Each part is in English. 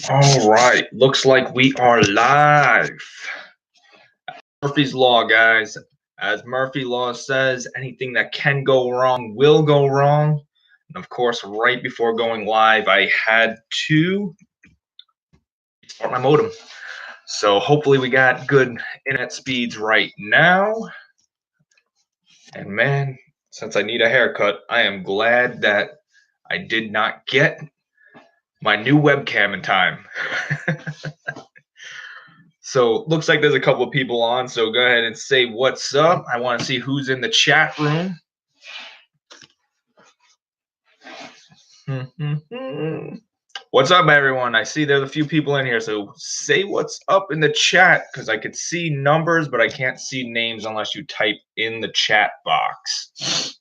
All right, looks like we are live. Murphy's Law, guys. As Murphy Law says, anything that can go wrong will go wrong. And of course, right before going live, I had to start my modem. So hopefully we got good internet speeds right now. And man, since I need a haircut, I am glad that I did not get my new webcam in time. So looks like there's a couple of people on, so go ahead and say what's up. I want to see who's in the chat room. What's up, everyone? I see there's a few people in here, so say what's up in the chat, because I could see numbers, but I can't see names unless you type in the chat box.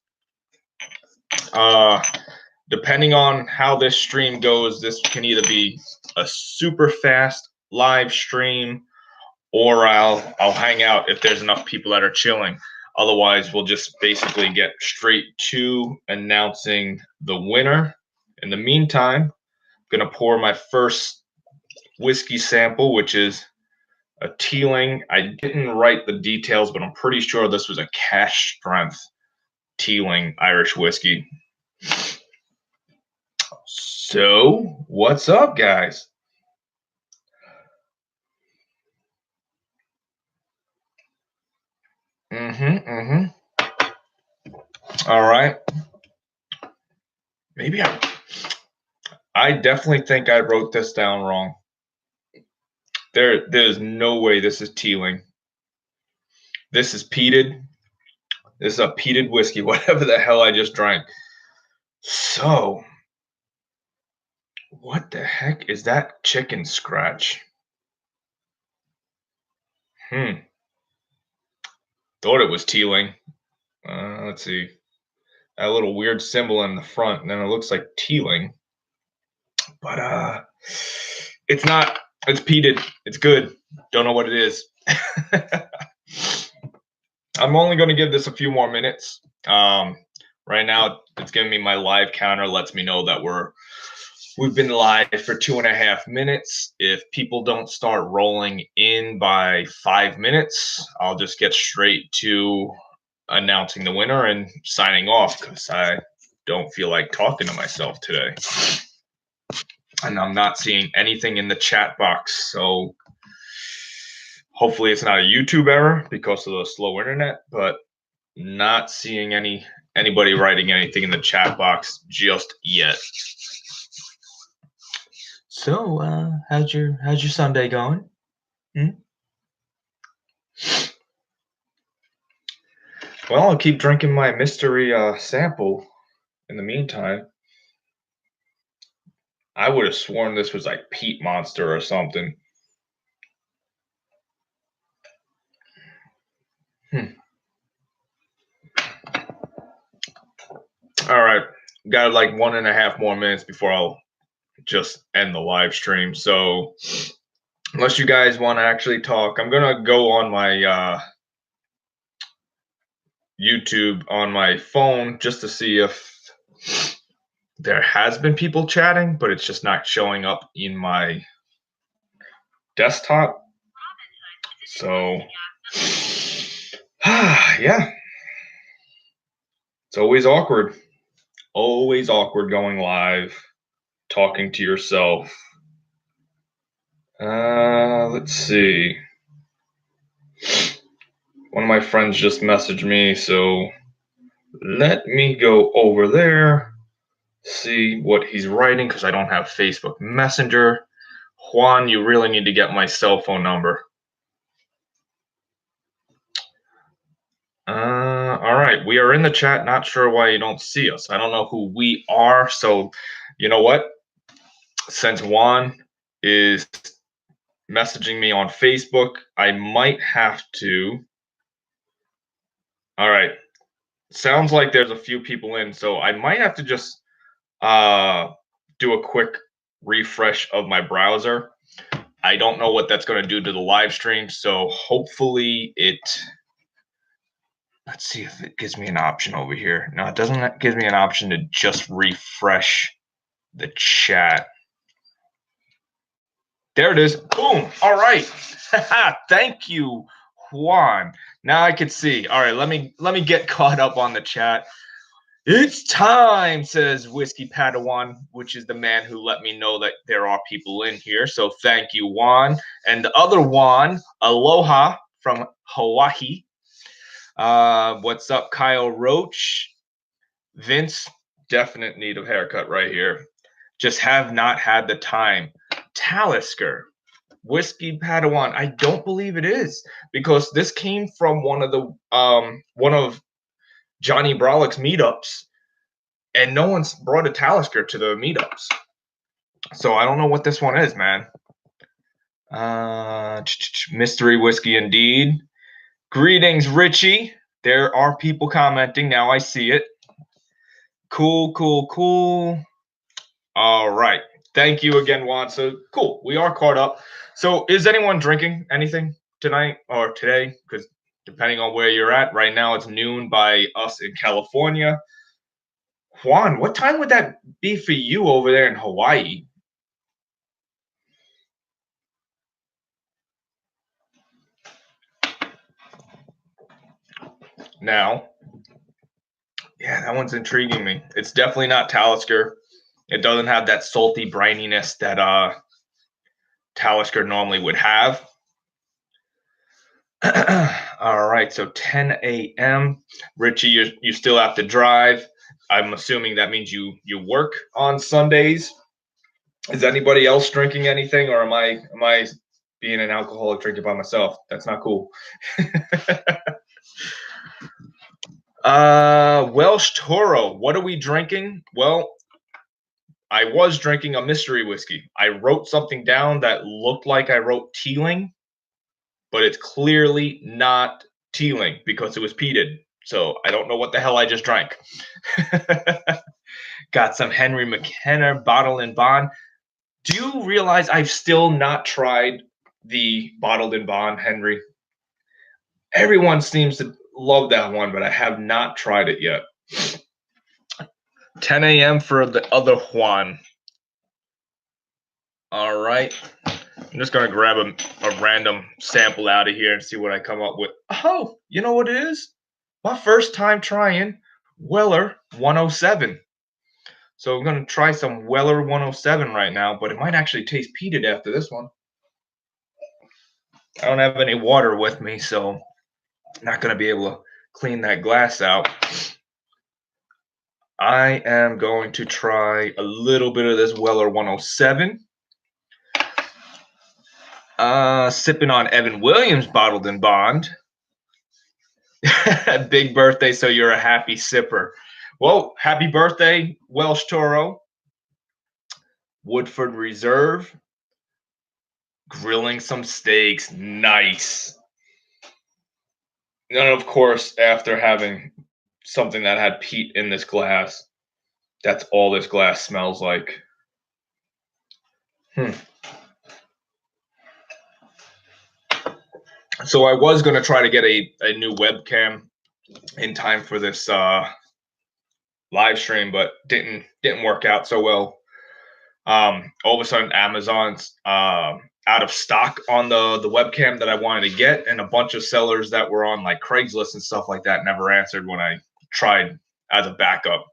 Depending on how this stream goes, this can either be a super fast live stream, or I'll hang out if there's enough people that are chilling. Otherwise, we'll just basically get straight to announcing the winner. In the meantime, I'm going to pour my first whiskey sample, which is a Teeling. I didn't write the details, but I'm pretty sure this was a cash strength Teeling Irish whiskey. So, what's up, guys? All right. Maybe I definitely think I wrote this down wrong. There's no way this is Teeling. This is peated. This is a peated whiskey, whatever the hell I just drank. So, what the heck is that chicken scratch? Thought it was Teeling. Let's see. That little weird symbol in the front, and then it looks like Teeling. But it's not. It's peated. It's good. Don't know what it is. I'm only going to give this a few more minutes. Right now, it's giving me my live counter. Lets me know that we've been live for 2.5 minutes. If people don't start rolling in by 5 minutes, I'll just get straight to announcing the winner and signing off, because I don't feel like talking to myself today. And I'm not seeing anything in the chat box, so hopefully it's not a YouTube error because of the slow internet, but not seeing anybody writing anything in the chat box just yet. So, how's your Sunday going? Well, I'll keep drinking my mystery sample in the meantime. I would have sworn this was like Peat Monster or something. All right, got like 1.5 more minutes before I'll just end the live stream. So unless you guys want to actually talk, I'm gonna go on my YouTube on my phone just to see if there has been people chatting, but it's just not showing up in my desktop. So yeah, it's always awkward going live, talking to yourself. Let's see. One of my friends just messaged me, so let me go over there, see what he's writing, because I don't have Facebook Messenger. Juan, you really need to get my cell phone number. All right, we are in the chat. Not sure why you don't see us. I don't know who we are, so you know what? Since Juan is messaging me on Facebook, I might have to. All right, sounds like there's a few people in, so I might have to just do a quick refresh of my browser. I don't know what that's going to do to the live stream, so hopefully it. Let's see if it gives me an option over here. No, it doesn't give me an option to just refresh the chat. There it is. Boom. All right. Thank you, Juan. Now I can see. All right, let me get caught up on the chat. It's time, says Whiskey Padawan, which is the man who let me know that there are people in here. So thank you, Juan. And the other Juan, aloha from Hawaii. What's up, Kyle Roach? Vince, definite need of haircut right here. Just have not had the time. Talisker, Whiskey Padawan. I don't believe it is, because this came from one of Johnny Brolic's meetups, and no one's brought a Talisker to the meetups. So I don't know what this one is, man. Mystery whiskey indeed. Greetings, Richie. There are people commenting now. I see it. Cool, cool, cool. All right. Thank you again, Juan. So cool. We are caught up. So is anyone drinking anything tonight or today? Because depending on where you're at, right now it's noon by us in California. Juan, what time would that be for you over there in Hawaii? Now, yeah, that one's intriguing me. It's definitely not Talisker. It doesn't have that salty brininess that Talisker normally would have. All right, so 10 a.m. Richie, you still have to drive. I'm assuming that means you work on Sundays. Is anybody else drinking anything, or am I being an alcoholic drinking by myself? That's not cool. Welsh Toro, what are we drinking? Well, I was drinking a mystery whiskey. I wrote something down that looked like I wrote Teeling, but it's clearly not Teeling because it was peated. So I don't know what the hell I just drank. Got some Henry McKenna Bottled in Bond. Do you realize I've still not tried the Bottled in Bond, Henry? Everyone seems to love that one, but I have not tried it yet. 10 a.m. for the other Juan. All right. I'm just going to grab a random sample out of here and see what I come up with. Oh, you know what it is? My first time trying Weller 107. So I'm going to try some Weller 107 right now, but it might actually taste peated after this one. I don't have any water with me, so I'm not going to be able to clean that glass out. I am going to try a little bit of this Weller 107. Sipping on Evan Williams Bottled in Bond. Big birthday, so you're a happy sipper. Well, happy birthday, Welsh Toro. Woodford Reserve. Grilling some steaks. Nice. And of course, after having something that had peat in this glass, that's all this glass smells like. So I was going to try to get a new webcam in time for this live stream, but didn't work out so well. All of a sudden, Amazon's out of stock on the webcam that I wanted to get, and a bunch of sellers that were on like Craigslist and stuff like that never answered when I tried as a backup.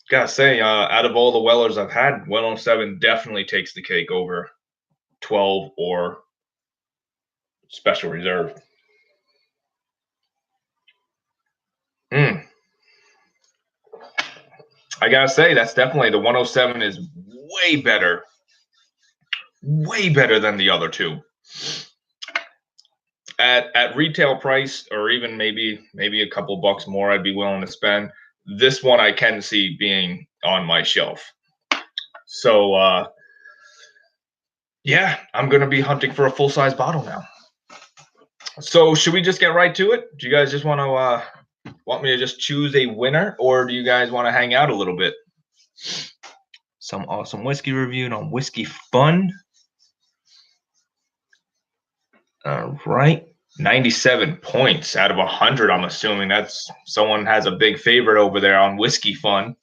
Gotta say, out of all the Wellers I've had, 107 definitely takes the cake over 12 or Special Reserve. I gotta say, that's definitely, the 107 is way better than the other two. At retail price, or even maybe a couple bucks more, I'd be willing to spend. This one I can see being on my shelf. So yeah, I'm gonna be hunting for a full-size bottle now. So should we just get right to it? Do you guys just want me to just choose a winner, or do you guys want to hang out a little bit? Some awesome whiskey reviewed on Whiskey Fun. All right. 97 points out of 100. I'm assuming that's someone has a big favorite over there on Whiskey Fun.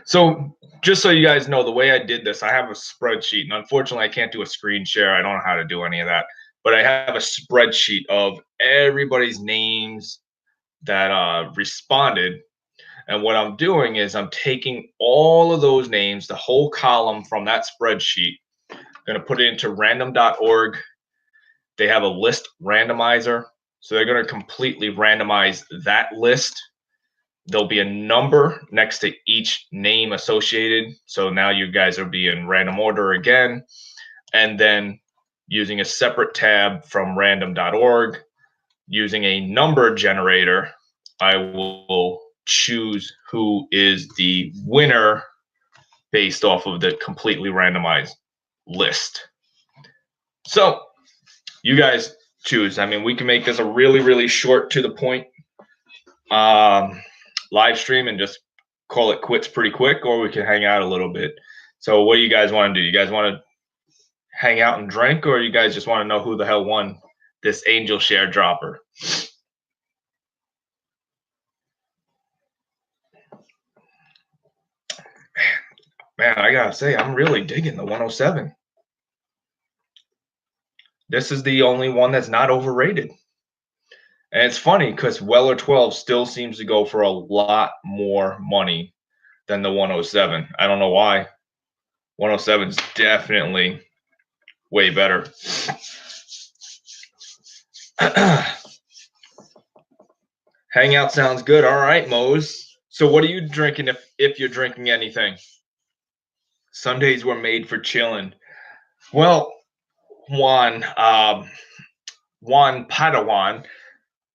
So just so you guys know, the way I did this, I have a spreadsheet, and unfortunately, I can't do a screen share. I don't know how to do any of that, but I have a spreadsheet of everybody's names that responded. And what I'm doing is I'm taking all of those names, the whole column from that spreadsheet, going to put it into random.org. They have a list randomizer. So they're going to completely randomize that list. There'll be a number next to each name associated. So now you guys will be in random order again. And then using a separate tab from random.org, using a number generator, I will choose who is the winner based off of the completely randomized list. So you guys choose. I mean, we can make this a really, really short to the point live stream and just call it quits pretty quick, or we can hang out a little bit. So what do you guys want to do? You guys want to hang out and drink, or you guys just want to know who the hell won this angel share dropper? Man, I gotta say, I'm really digging the 107. This is the only one that's not overrated. And it's funny because Weller 12 still seems to go for a lot more money than the 107. I don't know why. 107 is definitely way better. Hangout sounds good. All right, Mose. So what are you drinking if you're drinking anything? Sundays were made for chilling. Well, Juan Padawan,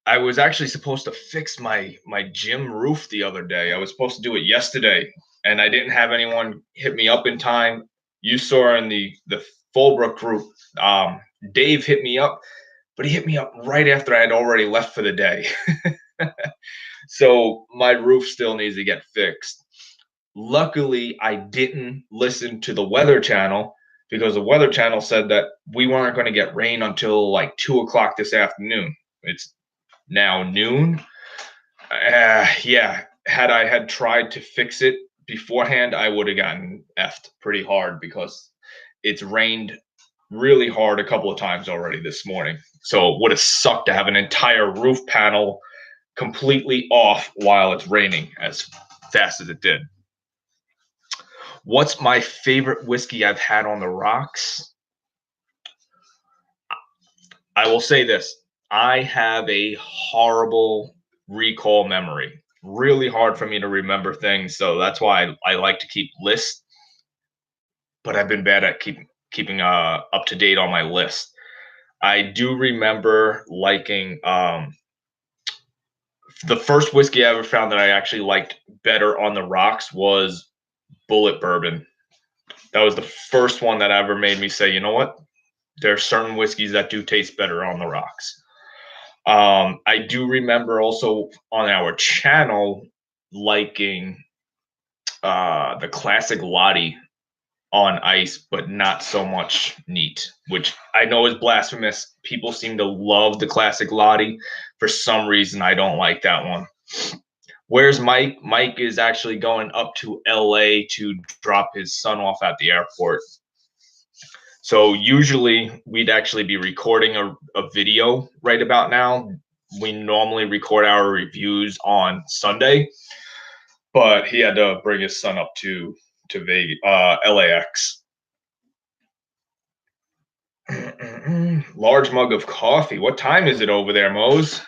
I was actually supposed to fix my gym roof the other day. I was supposed to do it yesterday, and I didn't have anyone hit me up in time. You saw in the Fulbrook group, Dave hit me up, but he hit me up right after I had already left for the day. So my roof still needs to get fixed. Luckily, I didn't listen to the Weather Channel because the Weather Channel said that we weren't going to get rain until like 2 o'clock this afternoon. It's now noon. Yeah, had I had tried to fix it beforehand, I would have gotten effed pretty hard because it's rained really hard a couple of times already this morning. So it would have sucked to have an entire roof panel completely off while it's raining as fast as it did. What's my favorite whiskey I've had on the rocks? I will say this. I have a horrible recall memory. Really hard for me to remember things. So that's why I like to keep lists. But I've been bad at keeping up to date on my list. I do remember liking the first whiskey I ever found that I actually liked better on the rocks was Bullet Bourbon. That was the first one that ever made me say, you know what? There are certain whiskeys that do taste better on the rocks. I do remember also on our channel liking the classic Lottie on ice, but not so much neat, which I know is blasphemous. People seem to love the classic Lottie. For some reason, I don't like that one. Where's Mike? Mike is actually going up to LA to drop his son off at the airport. So usually we'd actually be recording a video right about now. We normally record our reviews on Sunday, but he had to bring his son up to Vegas, LAX. Large mug of coffee. What time is it over there, Mose?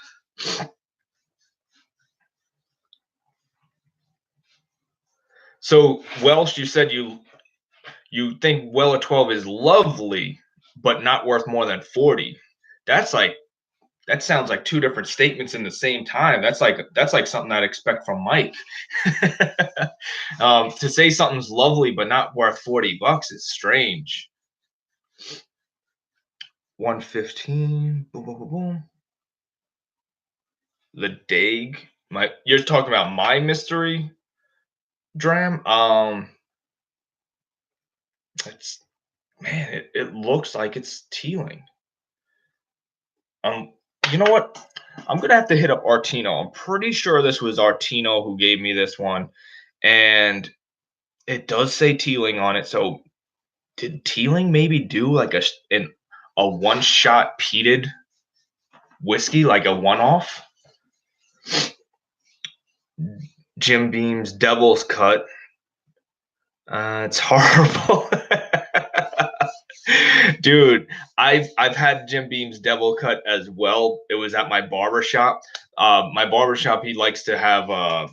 So Welsh, you said you think Weller 12 is lovely, but not worth more than 40. That sounds like two different statements in the same time. That's like something I'd expect from Mike. To say something's lovely but not worth $40 is strange. 115. Boom, boom, boom, boom. The Dague. You're talking about my mystery dram? It's man, it looks like it's tealing. You know what? I'm gonna have to hit up Artino. I'm pretty sure this was Artino who gave me this one, and it does say Teeling on it. So did Teeling maybe do like a one shot peated whiskey, like a one off? Jim Beam's Devil's Cut. It's horrible. Dude, I've had Jim Beam's Devil Cut as well. It was at my barber shop. My barber shop, he likes to have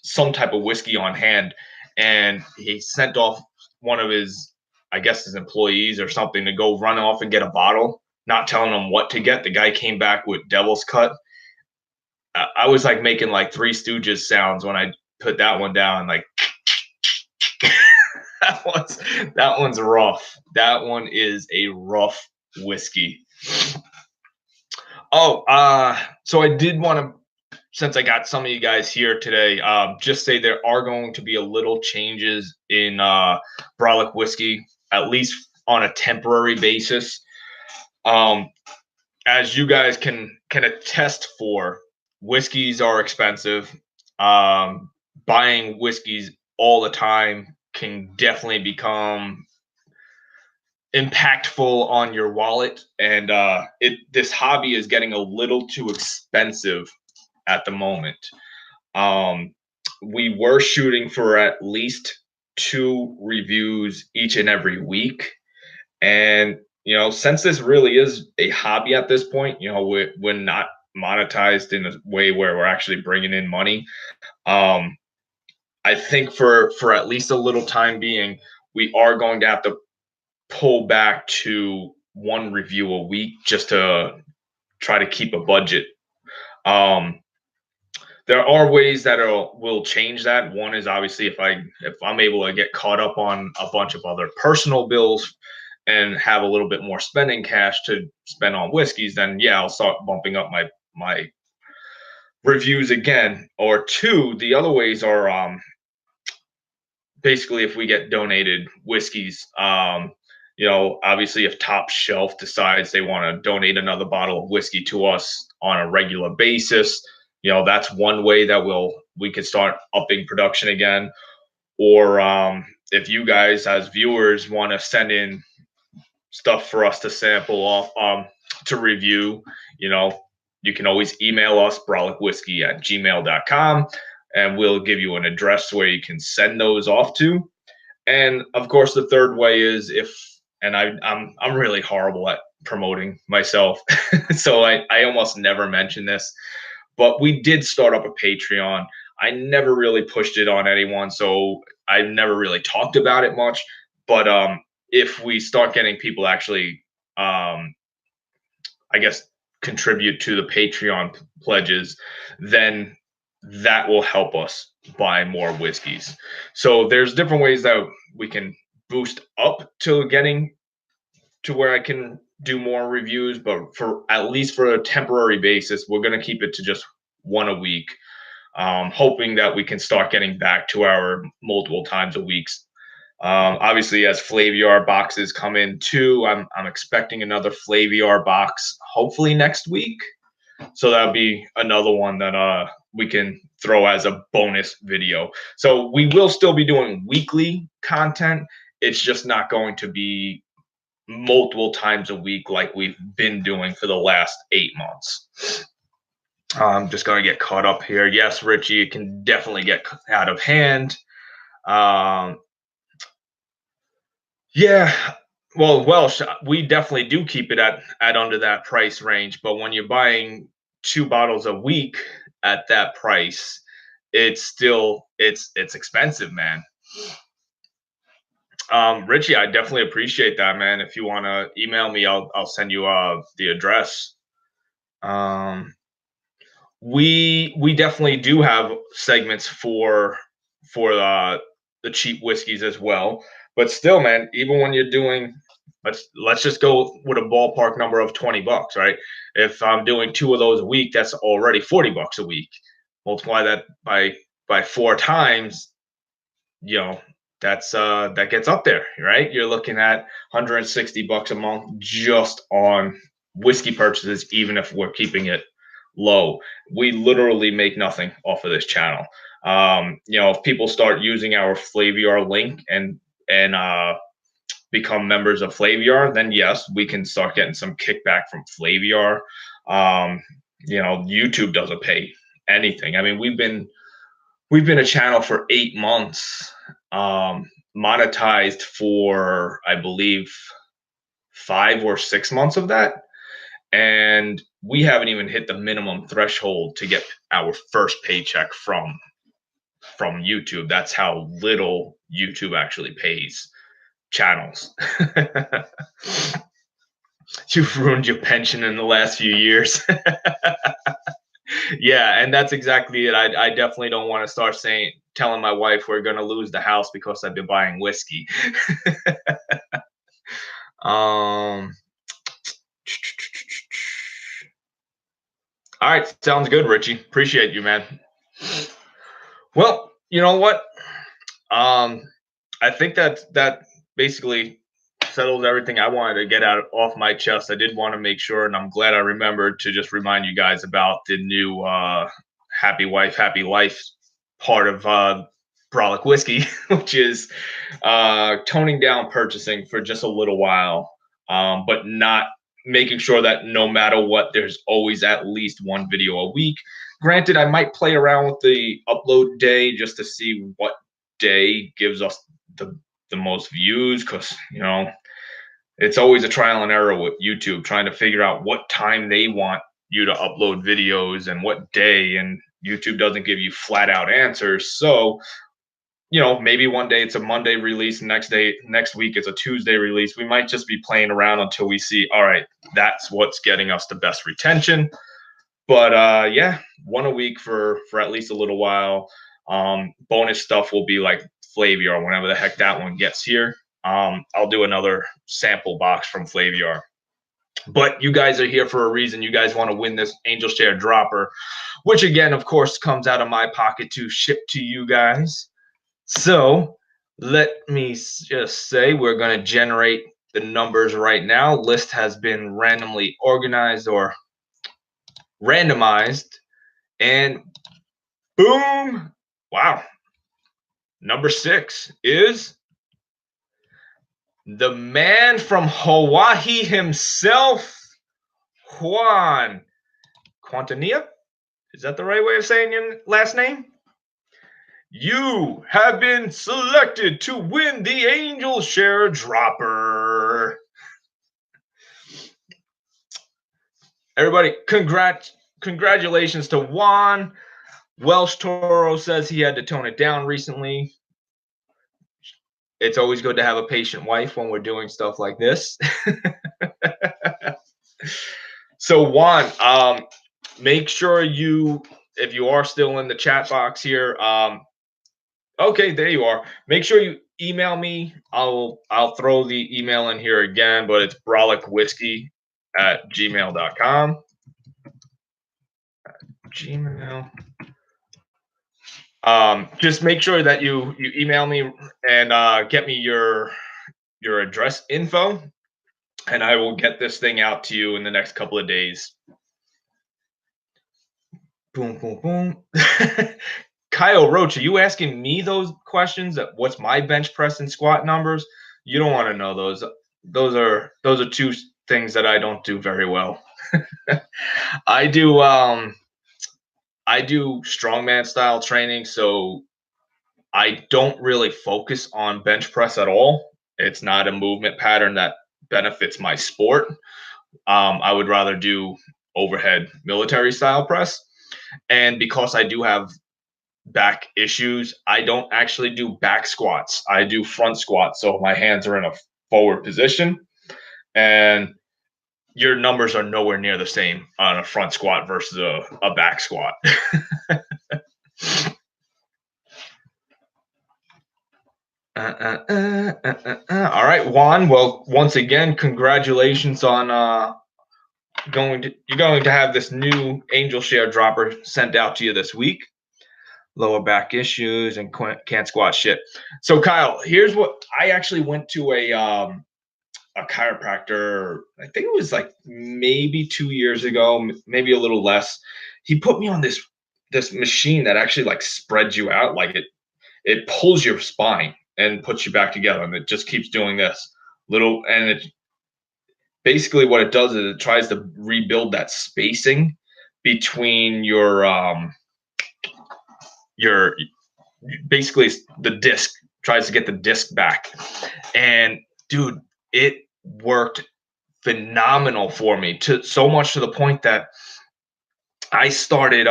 some type of whiskey on hand, and he sent off one of his, I guess, his employees or something to go run off and get a bottle, not telling him what to get. The guy came back with Devil's Cut. I was like making like Three Stooges sounds when I put that one down, like that one's rough. That one is a rough whiskey. Oh, so I did want to, since I got some of you guys here today, just say there are going to be a little changes in Brolic whiskey, at least on a temporary basis. As you guys can attest for, whiskeys are expensive. Buying whiskeys all the time can definitely become impactful on your wallet, and this hobby is getting a little too expensive at the moment. We were shooting for at least 2 reviews each and every week, and since this really is a hobby at this point, we're not monetized in a way where we're actually bringing in money. I think for at least a little time being, we are going to have to pull back to 1 review a week just to try to keep a budget. There are ways that will change that. One is obviously if I'm able to get caught up on a bunch of other personal bills and have a little bit more spending cash to spend on whiskeys, then yeah, I'll start bumping up my reviews again. Or 2, the other ways are basically if we get donated whiskeys. Obviously if Top Shelf decides they want to donate another bottle of whiskey to us on a regular basis, that's one way that we could start upping production again. Or if you guys as viewers want to send in stuff for us to sample off, to review, you can always email us, brolicwhiskey@gmail.com, and we'll give you an address where you can send those off to. And of course, the third way is I'm really horrible at promoting myself, so I almost never mention this, but we did start up a Patreon. I never really pushed it on anyone, so I never really talked about it much. But if we start getting people actually, I guess, contribute to the Patreon pledges, then that will help us buy more whiskeys. So there's different ways that we can boost up to getting to where I can do more reviews, but for at least for a temporary basis, we're going to keep it to just 1 a week, hoping that we can start getting back to our multiple times a week. Obviously, as Flaviar boxes come in too, I'm expecting another Flaviar box hopefully next week. So that'll be another one that we can throw as a bonus video. So we will still be doing weekly content. It's just not going to be multiple times a week like we've been doing for the last 8 months. I'm just going to get caught up here. Yes, Richie, it can definitely get out of hand. Yeah, well, we definitely do keep it at under that price range. But when you're buying 2 bottles a week at that price, it's expensive, man. Richie, I definitely appreciate that, man. If you want to email me, I'll send you the address. We definitely do have segments for the cheap whiskeys as well. But still, man, even when you're doing, let's just go with a ballpark number of $20, right? If I'm doing 2 of those a week, that's already $40 a week. Multiply that by 4 times, that gets up there, right? You're looking at $160 a month just on whiskey purchases, even if we're keeping it low. We literally make nothing off of this channel. If people start using our Flaviar link and become members of Flaviar, then yes, we can start getting some kickback from Flaviar. YouTube doesn't pay anything. I mean, we've been a channel for 8 months, monetized for, I believe, 5 or 6 months of that, and we haven't even hit the minimum threshold to get our first paycheck from YouTube. That's how little YouTube actually pays channels. You've ruined your pension in the last few years. Yeah, and that's exactly it. I definitely don't want to start telling my wife we're going to lose the house because I've been buying whiskey. All right, sounds good, Richie. Appreciate you, man. Well, you know what? I think that basically settles everything I wanted to get out off my chest. I did want to make sure, and I'm glad I remembered to just remind you guys about the new Happy Wife, Happy Life part of Brolic whiskey, which is toning down purchasing for just a little while, but not making sure that no matter what, there's always at least one video a week. Granted, I might play around with the upload day just to see what day gives us the most views, because it's always a trial and error with YouTube, trying to figure out what time they want you to upload videos and what day, and YouTube doesn't give you flat out answers. So maybe one day it's a Monday release, next week it's a Tuesday release. We might just be playing around until we see, all right, that's what's getting us the best retention. But yeah, one a week for at least a little while. Bonus stuff will be like Flaviar whenever the heck that one gets here. I'll do another sample box from Flaviar. But you guys are here for a reason. You guys want to win this Angel Share dropper, which again, of course, comes out of my pocket to ship to you guys. So let me just say we're going to generate the numbers right now. List has been randomly organized or randomized, and boom, wow, number 6 is the man from Hawaii himself, Juan Quintanilla. Is that the right way of saying your last name? You have been selected to win the Angel Share dropper. Everybody, congratulations to Juan. Welsh Toro says he had to tone it down recently. It's always good to have a patient wife when we're doing stuff like this. So Juan, make sure if you are still in the chat box here, okay, there you are. Make sure you email me. I'll throw the email in here again, but it's brolicwhiskey@gmail.com. Gmail. Just make sure that you email me and get me your address info, and I will get this thing out to you in the next couple of days. Boom, boom, boom. Kyle Roach, are you asking me those questions? What's my bench press and squat numbers? You don't want to know those. Those are two things that I don't do very well. I do strongman style training, so I don't really focus on bench press at all. It's not a movement pattern that benefits my sport. I would rather do overhead military style press. And because I do have back issues, I don't actually do back squats. I do front squats, so my hands are in a forward position, and your numbers are nowhere near the same on a front squat versus a back squat. All right, Juan. Well, once again, congratulations on you're going to have this new Angel Share dropper sent out to you this week. Lower back issues and can't squat shit. So Kyle, here's what I actually went to a chiropractor. I think it was like maybe 2 years ago, maybe a little less. He put me on this this machine that actually like spreads you out, like it pulls your spine and puts you back together, and it just keeps doing this little, and it basically what it does is it tries to rebuild that spacing between your basically the disc, tries to get the disc back. And dude, it worked phenomenal for me, to so much to the point that I started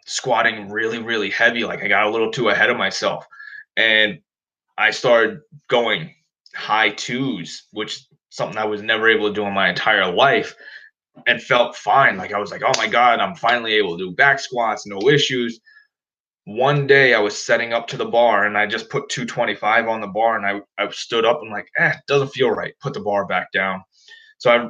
squatting really, really heavy. Like I got a little too ahead of myself, and I started going high twos, which something I was never able to do in my entire life, and felt fine. Like I was like, oh my God, I'm finally able to do back squats, no issues. One day I was setting up to the bar and I just put 225 on the bar, and I stood up and like, it doesn't feel right. Put the bar back down. So I,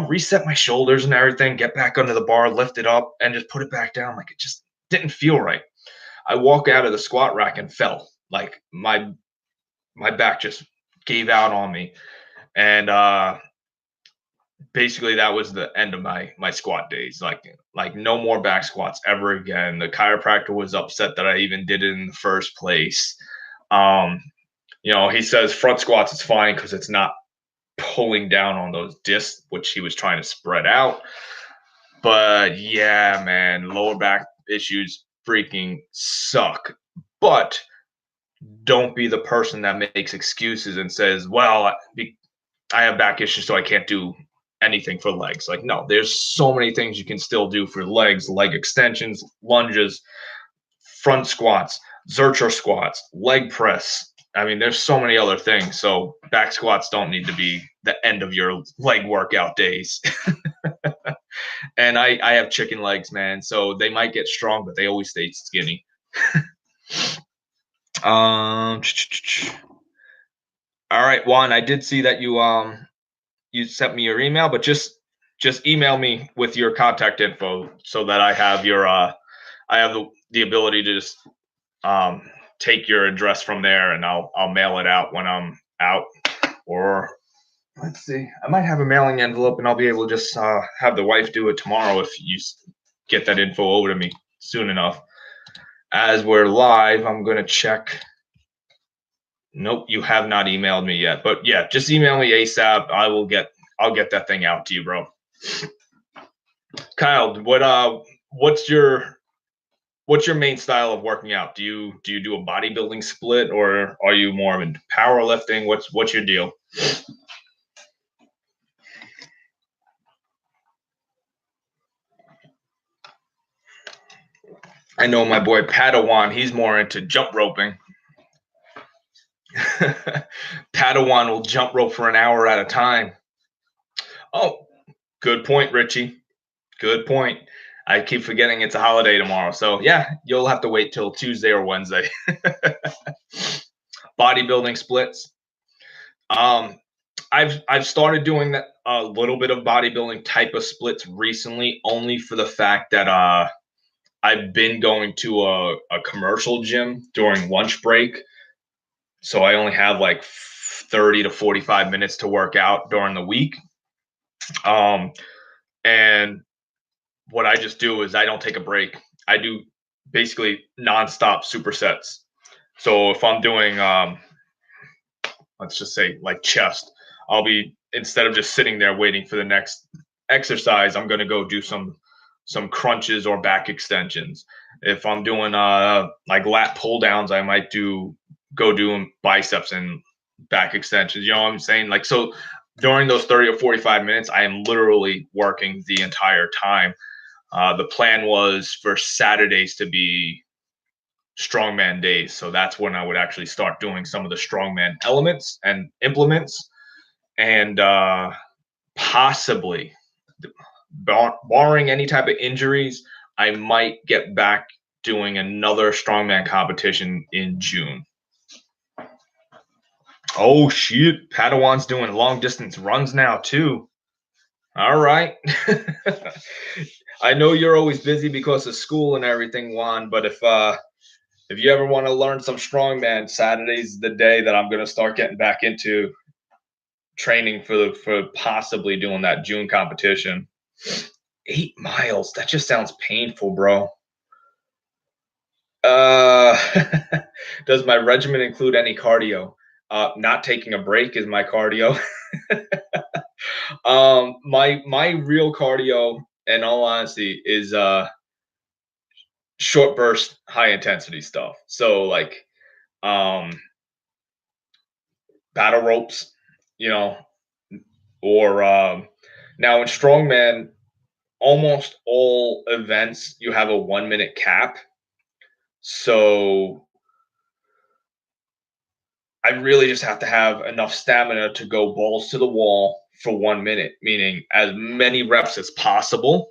reset my shoulders and everything, get back under the bar, lift it up, and just put it back down. Like it just didn't feel right. I walk out of the squat rack and fell. Like my back just gave out on me. And basically that was the end of my squat days. Like no more back squats ever again. The chiropractor was upset that I even did it in the first place. He says front squats is fine because it's not pulling down on those discs, which he was trying to spread out. But yeah, man, lower back issues freaking suck. But don't be the person that makes excuses and says, well, I have back issues, so I can't do anything for legs. Like, no, there's so many things you can still do for legs: leg extensions, lunges, front squats, Zercher squats, leg press. I mean, there's so many other things. So back squats don't need to be the end of your leg workout days. And I have chicken legs, man. So they might get strong, but they always stay skinny. All right, Juan, I did see that you sent me your email, but just email me with your contact info so that I have I have the ability to just take your address from there, and I'll mail it out when I'm out. Or let's see, I might have a mailing envelope, and I'll be able to just have the wife do it tomorrow if you get that info over to me soon enough. As we're live, I'm gonna check. Nope, you have not emailed me yet. But yeah, just email me ASAP. I'll get that thing out to you, bro. Kyle, what's your main style of working out? Do you do a bodybuilding split, or are you more into powerlifting? What's your deal? I know my boy Padawan, he's more into jump roping. Padawan will jump rope for an hour at a time. Oh, good point, Richie. Good point. I keep forgetting it's a holiday tomorrow. So yeah, you'll have to wait till Tuesday or Wednesday. Bodybuilding splits. I've started doing that, a little bit of bodybuilding type of splits recently, only for the fact that I've been going to a commercial gym during lunch break. So I only have like 30 to 45 minutes to work out during the week. And what I just do is I don't take a break. I do basically nonstop supersets. So if I'm doing, let's just say like chest, I'll be, instead of just sitting there waiting for the next exercise, I'm going to go do some crunches or back extensions. If I'm doing like lat pull downs, I might go do biceps and back extensions. You know what I'm saying? Like, so during those 30 or 45 minutes, I am literally working the entire time. The plan was for Saturdays to be strongman days. So that's when I would actually start doing some of the strongman elements and implements. And possibly, barring any type of injuries, I might get back doing another strongman competition in June. Oh shit, Padawan's doing long distance runs now too. All right. I know you're always busy because of school and everything, Juan, but if you ever want to learn some strongman, Saturday's the day that I'm going to start getting back into training for possibly doing that June competition. 8 miles. That just sounds painful, bro. Uh, does my regimen include any cardio? Not taking a break is my cardio. My real cardio, in all honesty, is short burst, high intensity stuff. So like um battle ropes, you know, or now in strongman, almost all events you have a 1 minute cap. So I really just have to have enough stamina to go balls to the wall for 1 minute, meaning as many reps as possible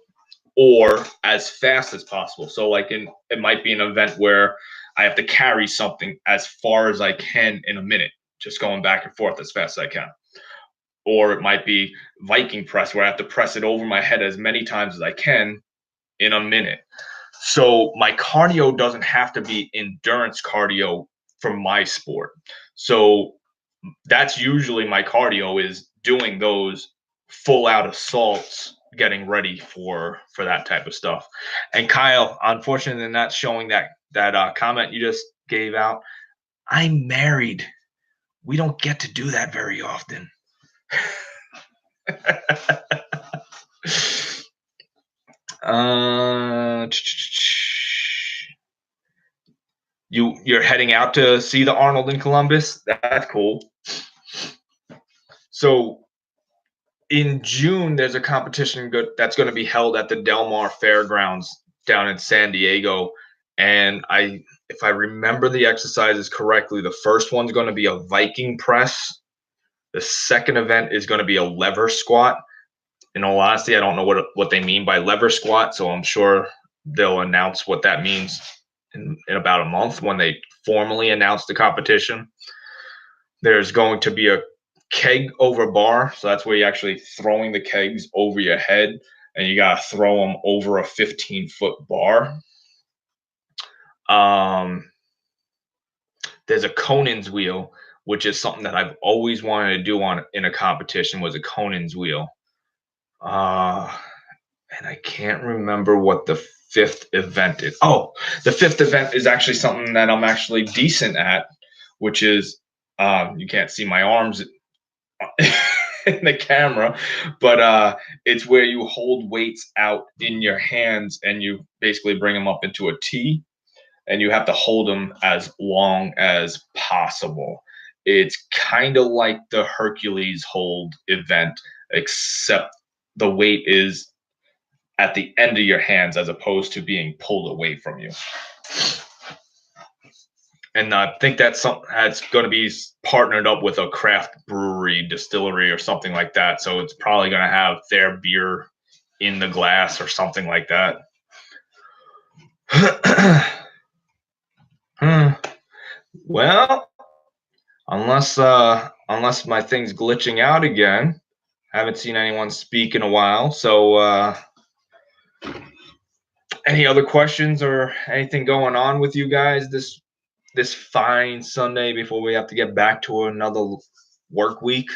or as fast as possible. So like it might be an event where I have to carry something as far as I can in a minute, just going back and forth as fast as I can. Or it might be Viking press where I have to press it over my head as many times as I can in a minute. So my cardio doesn't have to be endurance cardio for my sport. So that's usually my cardio is doing those full out assaults, getting ready for that type of stuff. And Kyle, unfortunately, they're not showing that comment you just gave out. I'm married. We don't get to do that very often. uh, you're heading out to see the Arnold in Columbus. That's cool. So in June, there's a competition that's going to be held at the Del Mar Fairgrounds down in San Diego. And if I remember the exercises correctly, the first one's going to be a Viking press. The second event is going to be a lever squat. In all honesty, I don't know what they mean by lever squat, so I'm sure they'll announce what that means in about a month when they formally announce the competition. There's going to be a keg over bar. So that's where you're actually throwing the kegs over your head and you got to throw them over a 15-foot bar. There's a Conan's wheel, which is something that I've always wanted to do in a competition was a Conan's wheel. And I can't remember what the fifth event is. Oh, the fifth event is actually something that I'm actually decent at, which is you can't see my arms in the camera, but it's where you hold weights out in your hands and you basically bring them up into a T and you have to hold them as long as possible. It's kind of like the Hercules hold event, except the weight is at the end of your hands as opposed to being pulled away from you. And I think that's something that's going to be partnered up with a craft brewery, distillery, or something like that. So it's probably going to have their beer in the glass or something like that. Well, unless my thing's glitching out again, I haven't seen anyone speak in a while. So any other questions or anything going on with you guys this fine Sunday before we have to get back to another work week?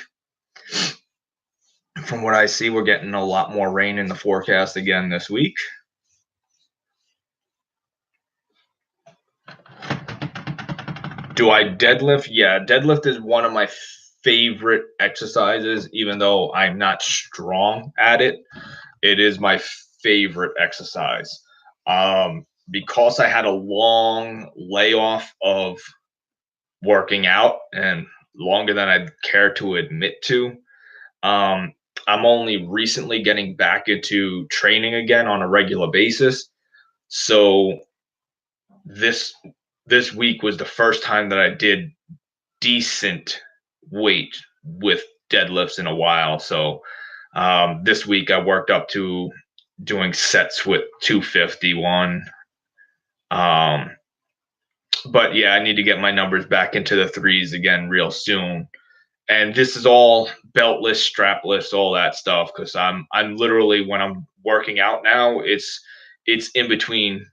From what I see, we're getting a lot more rain in the forecast again this week. Do I deadlift? Yeah, deadlift is one of my favorite exercises, even though I'm not strong at it. It is my favorite exercise. Because I had a long layoff of working out and longer than I'd care to admit to. I'm only recently getting back into training again on a regular basis. So this week was the first time that I did decent weight with deadlifts in a while. So this week I worked up to doing sets with 251. But yeah, I need to get my numbers back into the threes again real soon. And this is all beltless, strapless, all that stuff. Because I'm literally when I'm working out now, it's in between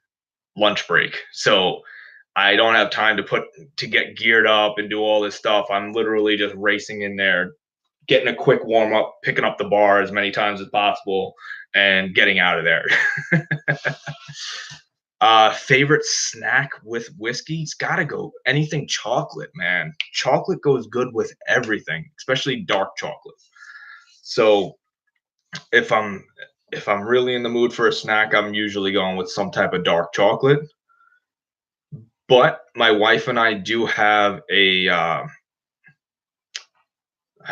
lunch break, so I don't have time to get geared up and do all this stuff. I'm literally just racing in there, getting a quick warm up, picking up the bar as many times as possible, and getting out of there. Favorite snack with whiskey? It's gotta go anything chocolate, man. Chocolate goes good with everything, especially dark chocolate. So if I'm if I'm really in the mood for a snack, I'm usually going with some type of dark chocolate. But my wife and I do have a I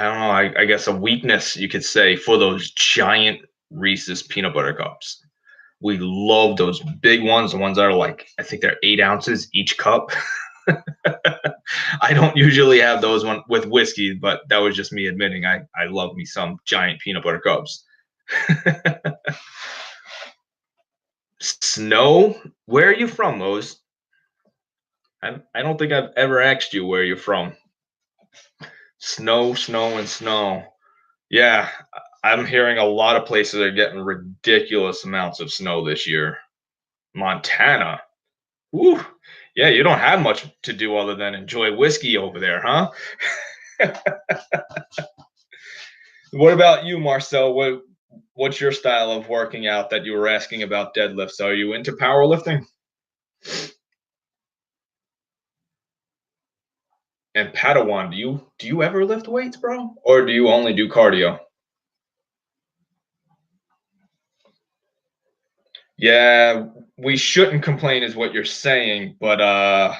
don't know, I guess a weakness you could say for those giant Reese's peanut butter cups. We love those big ones, the ones that are like, I think they're 8 ounces each cup. I don't usually have those one with whiskey, but that was just me admitting I love me some giant peanut butter cups. Snow? Where are you from, Mose? I don't think I've ever asked you where you're from. Snow, snow, and snow. Yeah, I'm hearing a lot of places are getting ridiculous amounts of snow this year. Montana. Woo. Yeah, you don't have much to do other than enjoy whiskey over there, huh? What about you, Marcel? What's your style of working out that you were asking about deadlifts? Are you into powerlifting? And Padawan, do you ever lift weights, bro? Or do you only do cardio? Yeah, we shouldn't complain is what you're saying, but I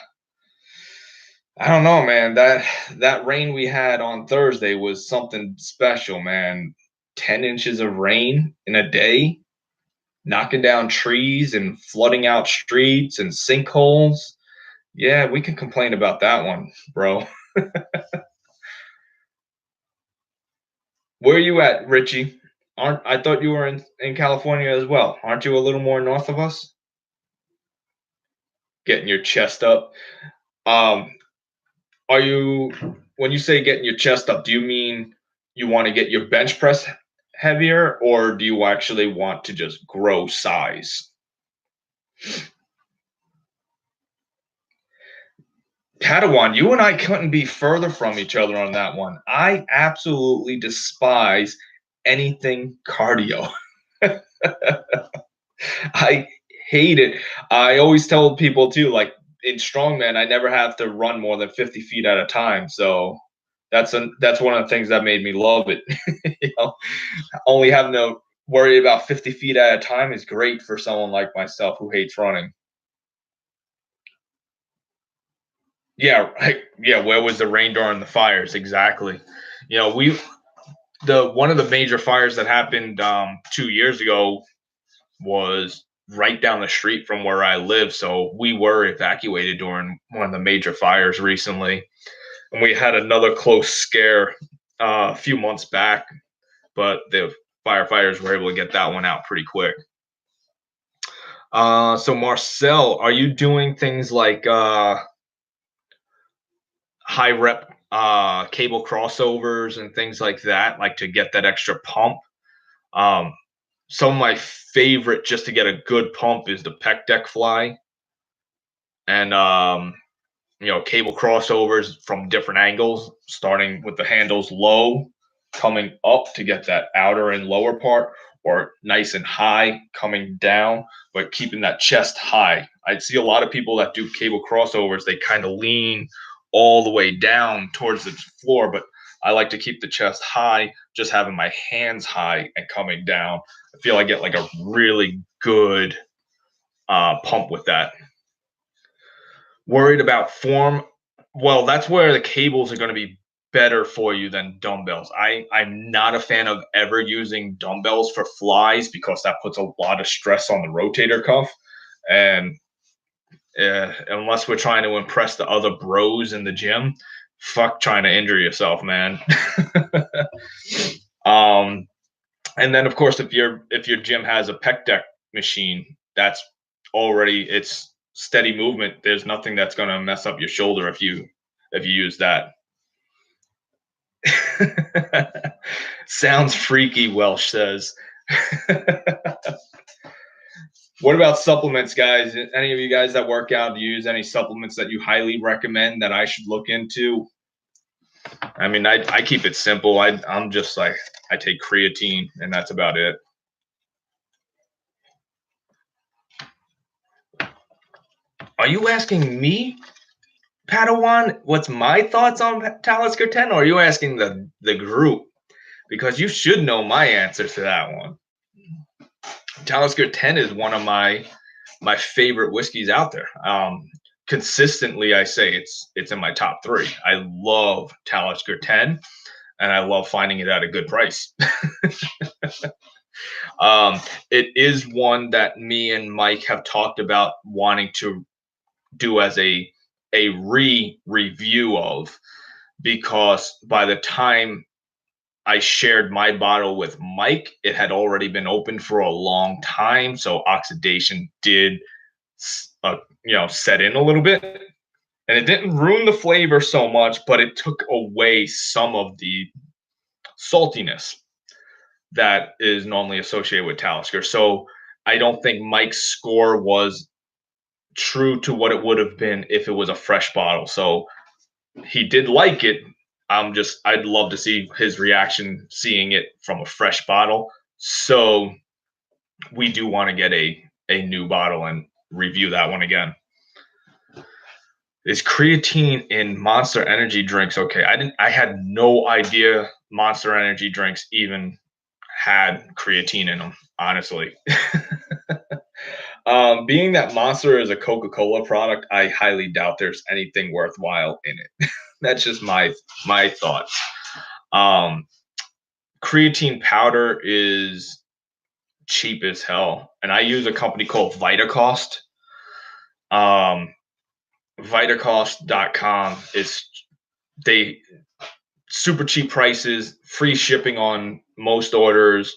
don't know, man. That rain we had on Thursday was something special, man. 10 inches of rain in a day, knocking down trees and flooding out streets and sinkholes. Yeah, we can complain about that one, bro. Where are you at, Richie? Aren't I thought you were in California as well? Aren't you a little more north of us? Getting your chest up. Um, are you when you say getting your chest up, do you mean you want to get your bench press heavier, or do you actually want to just grow size? Padawan, you and I couldn't be further from each other on that one. I absolutely despise anything cardio. I hate it. I always tell people too, like in strongman, I never have to run more than 50 feet at a time. So that's one of the things that made me love it. you know, only having to worry about 50 feet at a time is great for someone like myself who hates running. Yeah, right. Yeah, where was the rain during the fires? Exactly. You know, we the one of the major fires that happened 2 years ago was right down the street from where I live. So we were evacuated during one of the major fires recently. And we had another close scare a few months back, but the firefighters were able to get that one out pretty quick. So Marcel, are you doing things like high rep cable crossovers and things like that, like to get that extra pump? Um, some of my favorite just to get a good pump is the Pec Deck Fly, and cable crossovers from different angles, starting with the handles low, coming up to get that outer and lower part, or nice and high coming down, but keeping that chest high. I see a lot of people that do cable crossovers, they kind of lean all the way down towards the floor, but I like to keep the chest high, just having my hands high and coming down. I feel I get like a really good pump with that. Worried about form? Well, that's where the cables are going to be better for you than dumbbells. I'm not a fan of ever using dumbbells for flies because that puts a lot of stress on the rotator cuff, and unless we're trying to impress the other bros in the gym, fuck trying to injure yourself, man. um, and then of course if your gym has a pec deck machine, that's already it's steady movement. There's nothing that's going to mess up your shoulder if you use that. Sounds freaky, Welsh says. What about supplements, guys? Any of you guys that work out, do you use any supplements that you highly recommend that I should look into? I mean, I keep it simple. I'm just like, I take creatine and that's about it. Are you asking me, Padawan, what's my thoughts on Talisker 10, or are you asking the group? Because you should know my answer to that one. Talisker 10 is one of my favorite whiskeys out there. Consistently, I say it's in my top 3. I love Talisker 10, and I love finding it at a good price. It is one that me and Mike have talked about wanting to do as a review of, because by the time I shared my bottle with Mike, it had already been open for a long time, so oxidation did set in a little bit, and it didn't ruin the flavor so much, but it took away some of the saltiness that is normally associated with Talisker. So I don't think Mike's score was true to what it would have been if it was a fresh bottle. So he did like it. I'd love to see his reaction seeing it from a fresh bottle. So we do want to get a new bottle and review that one again. Is creatine in Monster Energy drinks okay? I had no idea Monster Energy drinks even had creatine in them, honestly. Being that Monster is a Coca-Cola product, I highly doubt there's anything worthwhile in it. That's just my thoughts. Creatine powder is cheap as hell, and I use a company called Vitacost. Vitacost.com they super cheap prices, free shipping on most orders.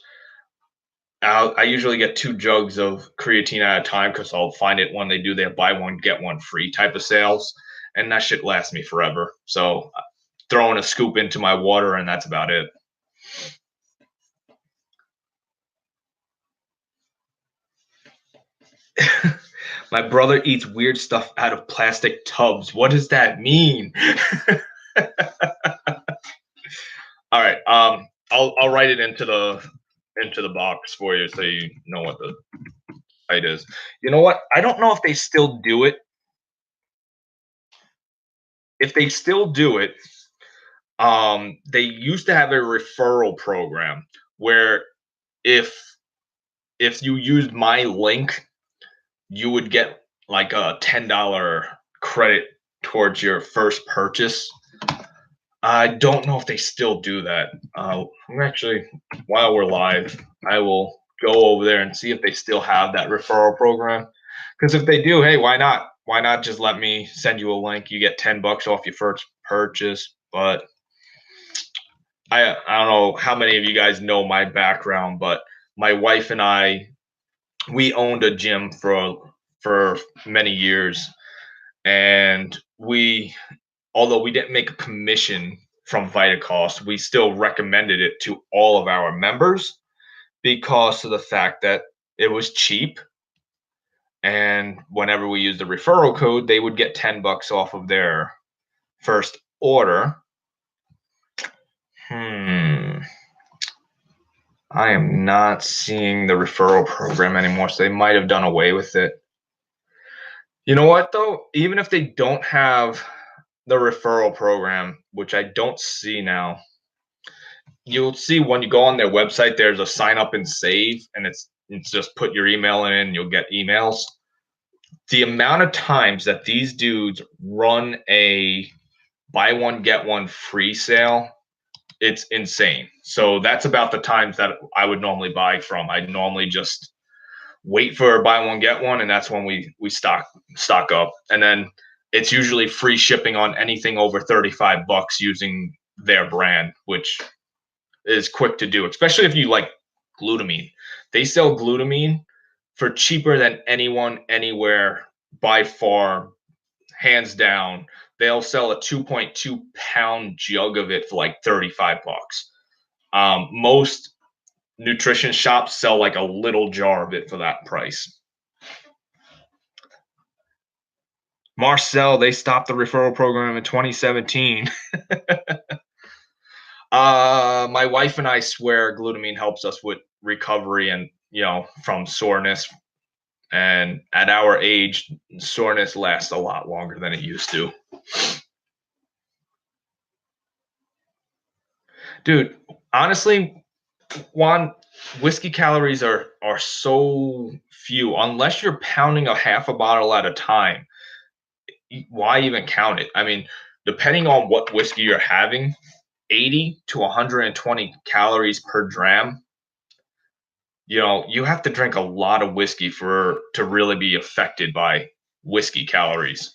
I usually get 2 jugs of creatine at a time because I'll find it when they do their buy one get one free type of sales, and that shit lasts me forever. So throwing a scoop into my water, and that's about it. My brother eats weird stuff out of plastic tubs. What does that mean? All right. I'll write it into the box for you so you know what the height is. You know what? I don't know if they still do it. If they still do it, they used to have a referral program where if you used my link, you would get like a $10 credit towards your first purchase. I don't know if they still do that. I'm actually, while we're live, I will go over there and see if they still have that referral program. Because if they do, hey, why not? Why not just let me send you a link? You get $10 off your first purchase. But I don't know how many of you guys know my background, but my wife and I, we owned a gym for many years, and although we didn't make a commission from Vitacost, we still recommended it to all of our members because of the fact that it was cheap, and whenever we used the referral code, they would get $10 off of their first order. I am not seeing the referral program anymore, so they might have done away with it. You know what, though? Even if they don't have the referral program, which I don't see now, you'll see when you go on their website, there's a sign up and save, and it's just put your email in and you'll get emails. The amount of times that these dudes run a buy one, get one free sale, it's insane. So that's about the times that I would normally buy from. I'd normally just wait for buy one, get one, and that's when we stock up. And then it's usually free shipping on anything over $35 using their brand, which is quick to do, especially if you like glutamine. They sell glutamine for cheaper than anyone anywhere by far, hands down. They'll sell a 2.2 pound jug of it for like $35. Most nutrition shops sell like a little jar of it for that price. Marcel, they stopped the referral program in 2017. My wife and I swear glutamine helps us with recovery and, from soreness. And at our age, soreness lasts a lot longer than it used to. Dude, honestly, Juan, whiskey calories are so few. Unless you're pounding a half a bottle at a time, why even count it? I mean, depending on what whiskey you're having, 80 to 120 calories per dram. You have to drink a lot of whiskey for to really be affected by whiskey calories.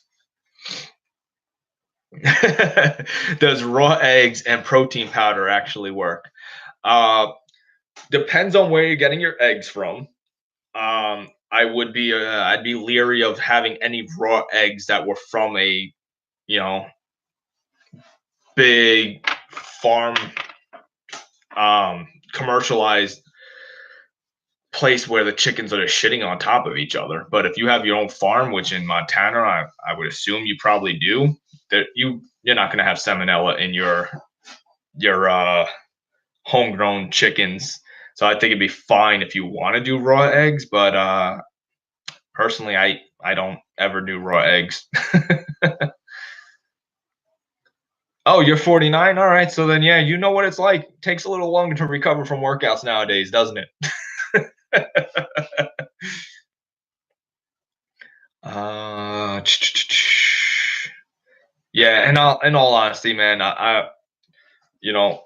Does raw eggs and protein powder actually work? Uh, Depends on where you're getting your eggs from. I'd be leery of having any raw eggs that were from a you know big farm, commercialized place where the chickens are just shitting on top of each other. But if you have your own farm, which in Montana I would assume you probably do, that you're not going to have salmonella in your homegrown chickens. So I think it'd be fine if you want to do raw eggs, but personally, I don't ever do raw eggs. Oh, you're 49? All right. So then, yeah, you know what it's like. It takes a little longer to recover from workouts nowadays, doesn't it? uh, yeah, and in all honesty, man, you know,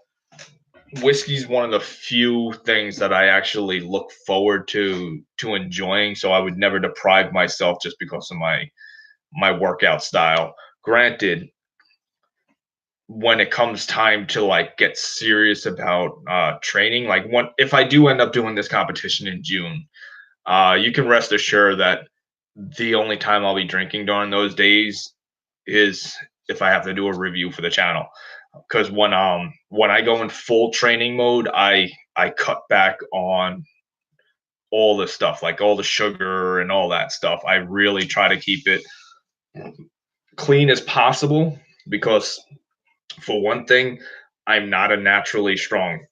whiskey's one of the few things that I actually look forward to enjoying. So I would never deprive myself just because of my workout style. Granted, when it comes time to like get serious about training, like if I do end up doing this competition in June, you can rest assured that the only time I'll be drinking during those days is if I have to do a review for the channel. Because when I go in full training mode, I cut back on all the stuff, like all the sugar and all that stuff. I really try to keep it clean as possible because, for one thing, I'm not a naturally strong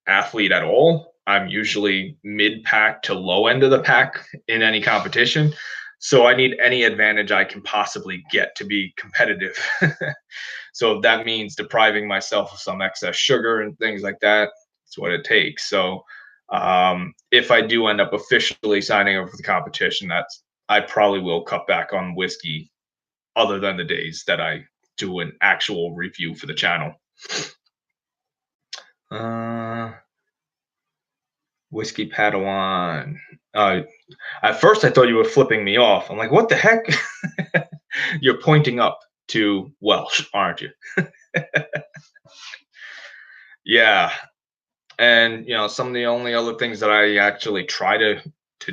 athlete at all. I'm usually mid pack to low end of the pack in any competition. So I need any advantage I can possibly get to be competitive. So if that means depriving myself of some excess sugar and things like that, it's what it takes. So if I do end up officially signing up for the competition, I probably will cut back on whiskey other than the days that I do an actual review for the channel. Whiskey Padawan. At first, I thought you were flipping me off. I'm like, what the heck? You're pointing up to Welsh, aren't you? Yeah. And some of the only other things that I actually try to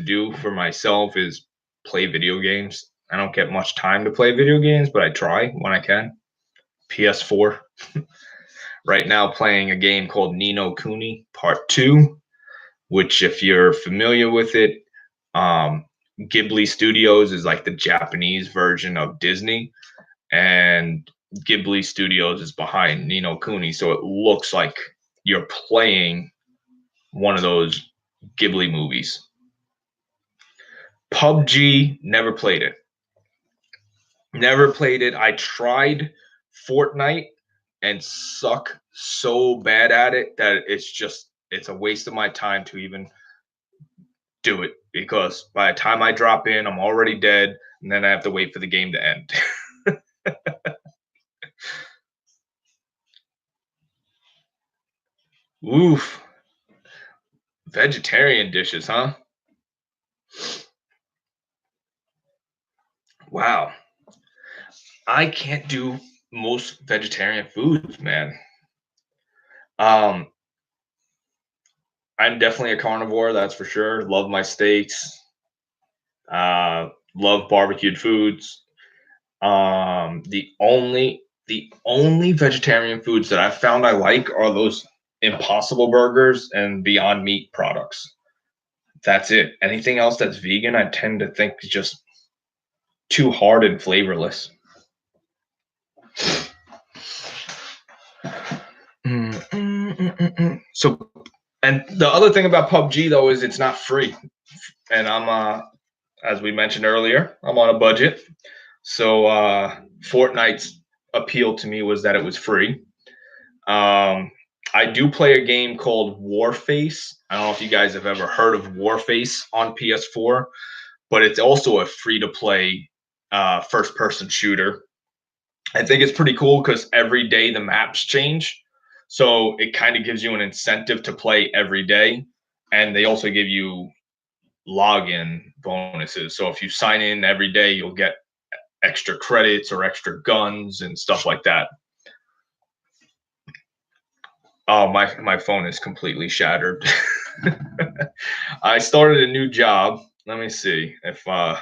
do for myself is play video games. I don't get much time to play video games, but I try when I can. PS4. Right now, playing a game called Ni no Kuni Part 2, which, if you're familiar with it, Ghibli Studios is like the Japanese version of Disney, and Ghibli Studios is behind Ni no Kuni, so it looks like you're playing one of those Ghibli movies. PUBG, never played it. Never played it. I tried Fortnite and suck so bad at it that it's a waste of my time to even do it, because by the time I drop in, I'm already dead, and then I have to wait for the game to end. Oof. Vegetarian dishes, huh? Wow. I can't do most vegetarian foods, man. Um, I'm definitely a carnivore, that's for sure. Love my steaks. Love barbecued foods. The only vegetarian foods that I've found I like are those Impossible Burgers and Beyond Meat products. That's it. Anything else that's vegan, I tend to think is just too hard and flavorless. So, and the other thing about PUBG though is it's not free, and as we mentioned earlier, I'm on a budget. So Fortnite's appeal to me was that it was free. Um, I do play a game called Warface. I don't know if you guys have ever heard of Warface on PS4, but it's also a free to play first person shooter. I think it's pretty cool because every day the maps change. So it kind of gives you an incentive to play every day. And they also give you login bonuses. So if you sign in every day, you'll get extra credits or extra guns and stuff like that. Oh, my phone is completely shattered. I started a new job. Let me see if I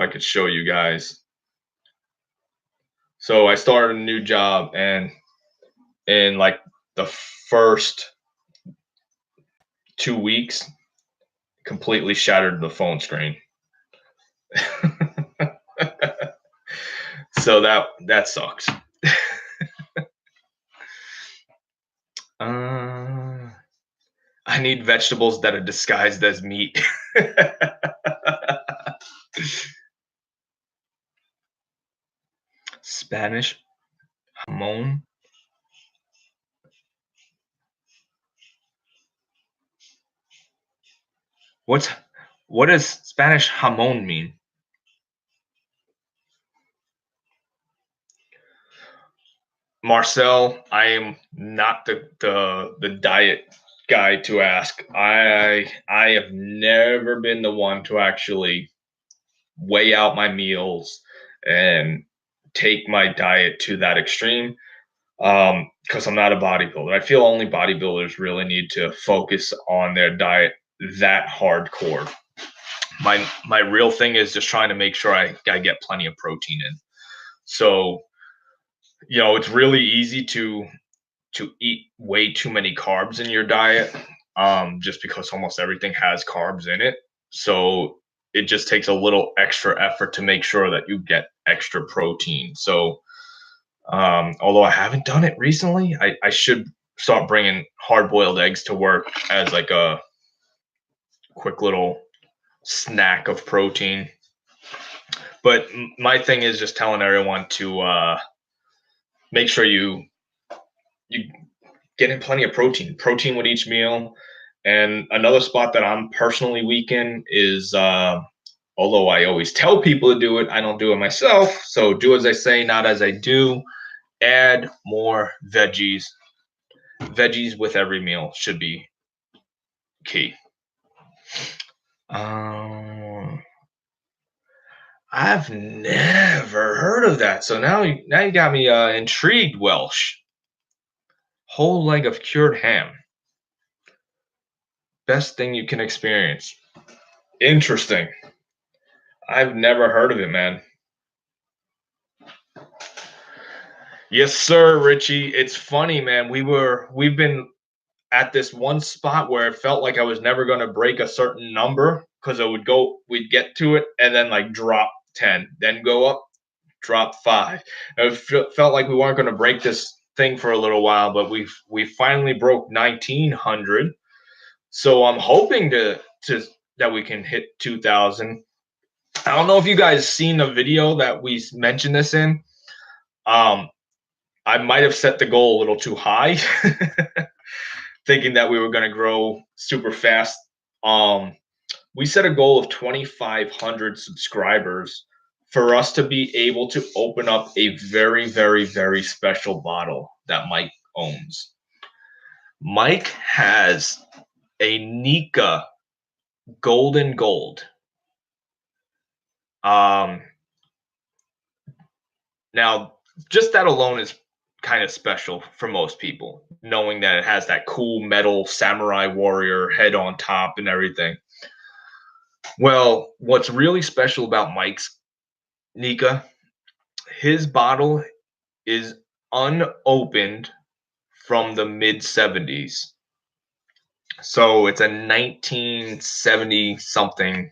could show you guys. So I started a new job, and in like the first 2 weeks, completely shattered the phone screen. So that sucks. I need vegetables that are disguised as meat. Spanish jamón. What does Spanish jamón mean? Marcel, I am not the diet guy to ask. I have never been the one to actually weigh out my meals and take my diet to that extreme. Because I'm not a bodybuilder. I feel only bodybuilders really need to focus on their diet that hardcore. My real thing is just trying to make sure I get plenty of protein in. So, it's really easy to eat way too many carbs in your diet, just because almost everything has carbs in it. So it just takes a little extra effort to make sure that you get extra protein. So although I haven't done it recently, I should start bringing hard boiled eggs to work as like a quick little snack of protein. But my thing is just telling everyone to make sure you get in plenty of protein with each meal. And another spot that I'm personally weak in is, although I always tell people to do it, I don't do it myself. So do as I say, not as I do. Add more veggies. Veggies with every meal should be key. I've never heard of that. So now you got me intrigued, Welsh. Whole leg of cured ham. Best thing you can experience. Interesting. I've never heard of it, man. Yes, sir, Richie. It's funny, man. We've been at this one spot where it felt like I was never going to break a certain number because we'd get to it and then like drop 10, then go up, drop 5. It felt like we weren't going to break this thing for a little while, but we finally broke 1900. So I'm hoping to that we can hit 2000. I don't know if you guys seen the video that we mentioned this in. I might have set the goal a little too high, thinking that we were going to grow super fast. We set a goal of 2,500 subscribers for us to be able to open up a very, very, very special bottle that Mike owns. Mike has a Nika Golden Gold. Now, just that alone is kind of special for most people, knowing that it has that cool metal samurai warrior head on top and everything. Well, what's really special about Mike's Nika, his bottle is unopened from the mid 70s. So it's a 1970 something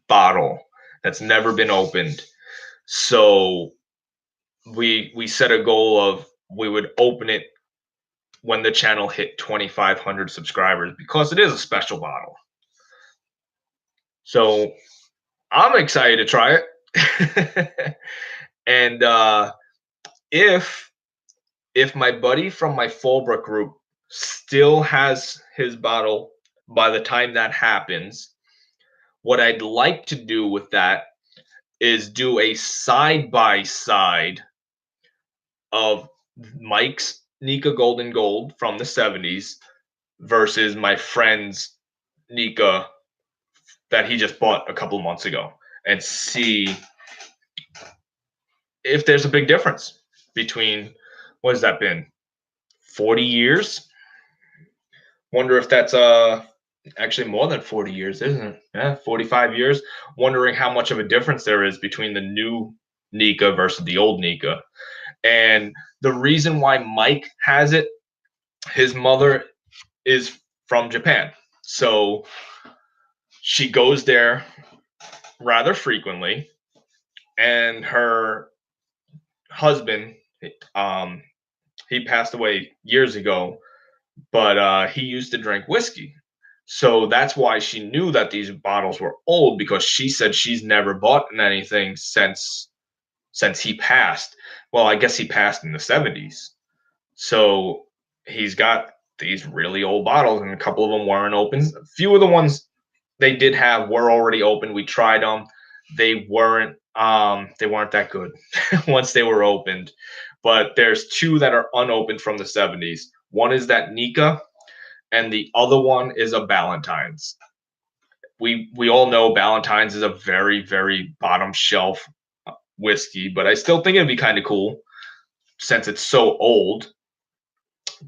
bottle that's never been opened. So we set a goal of we would open it when the channel hit 2,500 subscribers because it is a special bottle. So I'm excited to try it. And if my buddy from my Fallbrook group still has his bottle by the time that happens, what I'd like to do with that is do a side by side of Mike's Nika Golden Gold from the 70s versus my friend's Nika that he just bought a couple months ago, and see if there's a big difference between, what has that been, 40 years? Wonder if that's actually more than 40 years, isn't it? Yeah, 45 years. Wondering how much of a difference there is between the new Nika versus the old Nika. And the reason why Mike has it, his mother is from Japan. So she goes there rather frequently, and her husband, um, he passed away years ago, but he used to drink whiskey. So that's why she knew that these bottles were old, because she said she's never bought anything since he passed. Well, I guess he passed in the 70s. So he's got these really old bottles, and a couple of them weren't open. A few of the ones they did have were already open. We tried them. They weren't that good once they were opened. But there's two that are unopened from the 70s. One is that Nika, and the other one is a Ballantines. We all know Ballantines is a very, very bottom shelf whiskey, but I still think it'd be kind of cool, since it's so old,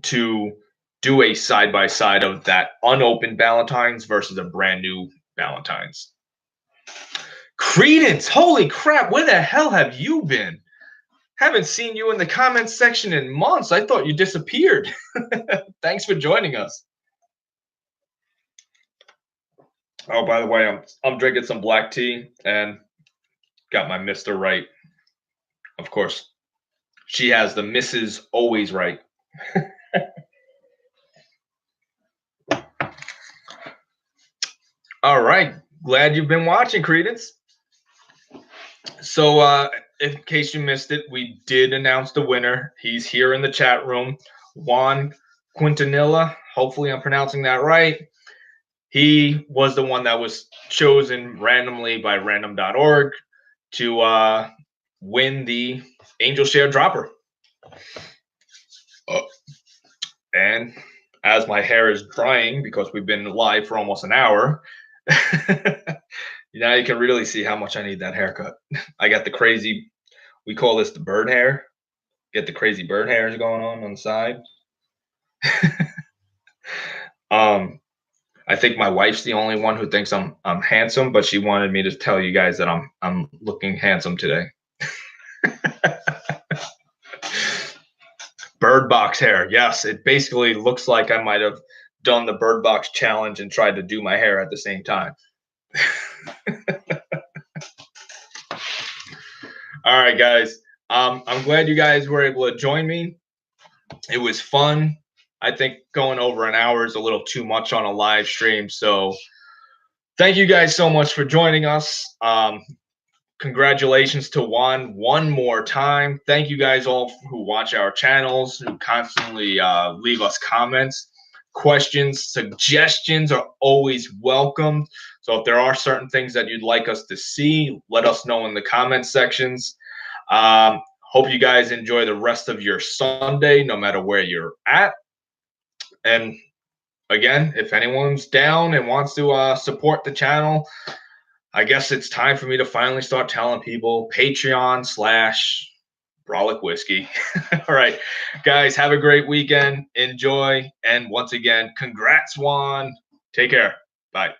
to do a side by side of that unopened Ballantines versus a brand new Ballantines. Credence, holy crap, where the hell have you been? Haven't seen you in the comments section in months. I thought you disappeared. Thanks for joining us. Oh, by the way, I'm drinking some black tea and got my Mr. Right. Of course, she has the Mrs. Always Right. All right. Glad you've been watching, Credence. So, in case you missed it, we did announce the winner. He's here in the chat room, Juan Quintanilla. Hopefully, I'm pronouncing that right. He was the one that was chosen randomly by random.org to win the Angel Share Dropper. And as my hair is drying, because we've been live for almost an hour, now you can really see how much I need that haircut. I got the crazy, we call this the bird hair. Get the crazy bird hairs going on the side. I think my wife's the only one who thinks I'm handsome, but she wanted me to tell you guys that I'm looking handsome today. Bird box hair. Yes, it basically looks like I might have done the bird box challenge and tried to do my hair at the same time. All right, guys. I'm glad you guys were able to join me. It was fun. I think going over an hour is a little too much on a live stream. So thank you guys so much for joining us. Congratulations to Juan one more time. Thank you guys all who watch our channels, who constantly leave us comments. Questions, suggestions are always welcomed. So if there are certain things that you'd like us to see, let us know in the comment sections. Hope you guys enjoy the rest of your Sunday, no matter where you're at. And again, if anyone's down and wants to support the channel, I guess it's time for me to finally start telling people Patreon/Brolic Whiskey. All right, guys, have a great weekend. Enjoy. And once again, congrats, Juan. Take care. Bye.